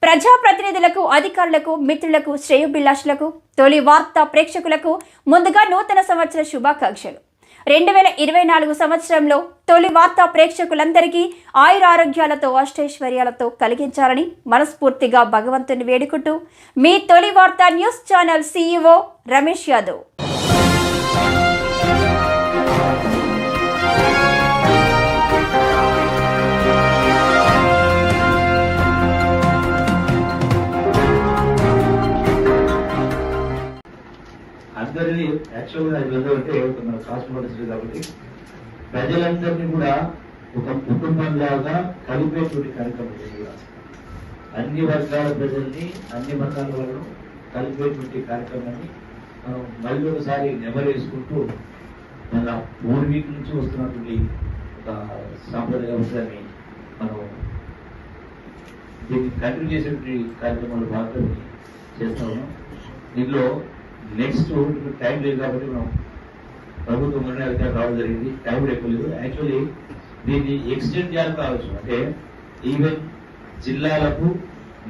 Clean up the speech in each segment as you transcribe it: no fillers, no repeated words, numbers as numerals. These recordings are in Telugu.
ప్రజాప్రతినిధులకు, అధికారులకు, మిత్రులకు, శ్రేయోభిలాషులకు, తొలి వార్తా ప్రేక్షకులకు ముందుగా నూతన సంవత్సర శుభాకాంక్షలు. 2024 సంవత్సరంలో తొలి వార్తా ప్రేక్షకులందరికీ ఆయురారోగ్యాలతో, అష్టైశ్వర్యాలతో కలిగించాలని మనస్ఫూర్తిగా భగవంతుని వేడుకుంటూ మీ తొలి వార్తా news channel CEO Ramesh Yadav. అందరినీ యాక్చువల్గా అంటే మన కాస్మోలజీ కాబట్టి ప్రజలందరినీ కూడా ఒక కుటుంబంలాగా కలిపేటువంటి కార్యక్రమం కూడా అన్ని వర్గాల ప్రజల్ని, అన్ని మతాల వాళ్ళను కలిపేటువంటి కార్యక్రమాన్ని మనం మళ్ళీ ఒకసారి నెమరేసుకుంటూ మన పూర్వీకు నుంచి వస్తున్నటువంటి ఒక సాంప్రదాయ అంశాన్ని మనం దీన్ని కంటిన్యూ చేసేటువంటి కార్యక్రమాలు భాగంగా చేస్తా ఉన్నాం. దీనిలో నెక్స్ట్ టైం లేదు కాబట్టి మనం ప్రభుత్వం నిర్ణయాలు రావడం జరిగింది. టైం ఎక్కువ లేదు. యాక్చువల్లీ దీన్ని ఎక్స్టెండ్ చేయాలని కావచ్చు. అంటే ఈవెన్ జిల్లాలకు,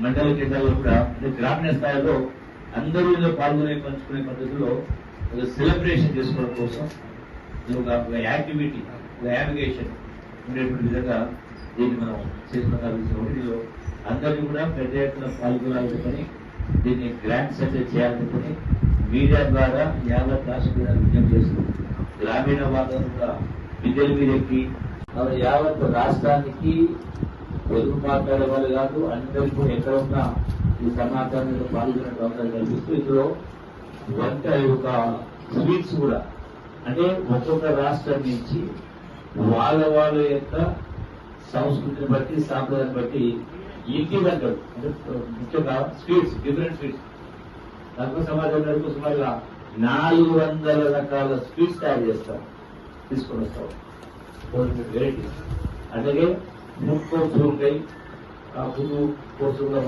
మండల కేంద్రాలకు కూడా అంటే గ్రామీణ స్థాయిలో అందరూ ఇందులో పంచుకునే పద్ధతిలో ఒక సెలబ్రేషన్ చేసుకోవడం కోసం ఒక యాక్టివిటీ, ఒక యావిగేషన్ ఉండేటువంటి విధంగా దీన్ని మనం చేసుకున్న దీనిలో అందరినీ కూడా పెద్ద ఎత్తున పాల్గొనాలని చెప్పని, దీన్ని గ్రాండ్ సెటిల్ చేయాలని చెప్పని మీడియా ద్వారా యావత్ రాష్ట్ర విజ్ఞప్తి చేస్తుంది. గ్రామీణ వాతావరణం కూడా విద్యల మీదకి యావత్ రాష్ట్రానికి తెలుగు మాట్లాడే వాళ్ళు కాదు, అందరికీ ఎక్కడ ఉన్నా ఈ సమాచారంలో పాల్గొనే అవకాశం కల్పిస్తూ ఇందులో ఒక స్వీట్స్ కూడా అంటే ఒక్కొక్క రాష్ట్రం నుంచి వాళ్ళ యొక్క సంస్కృతిని బట్టి, సాంప్రదాయాన్ని బట్టి ఇంటి వంటలు అంటే ముఖ్యంగా స్వీట్స్, డిఫరెంట్ స్వీట్స్ తక్కువ సమాజంలో సుమారుగా 400 రకాల స్వీట్స్ తయారు చేస్తాం, తీసుకొని వస్తాం. వెరైటీస్ అలాగే ఫుడ్ కోర్ట్స్ ఉంటాయి. ఆ ఫుడ్ కోర్ట్స్ కూడా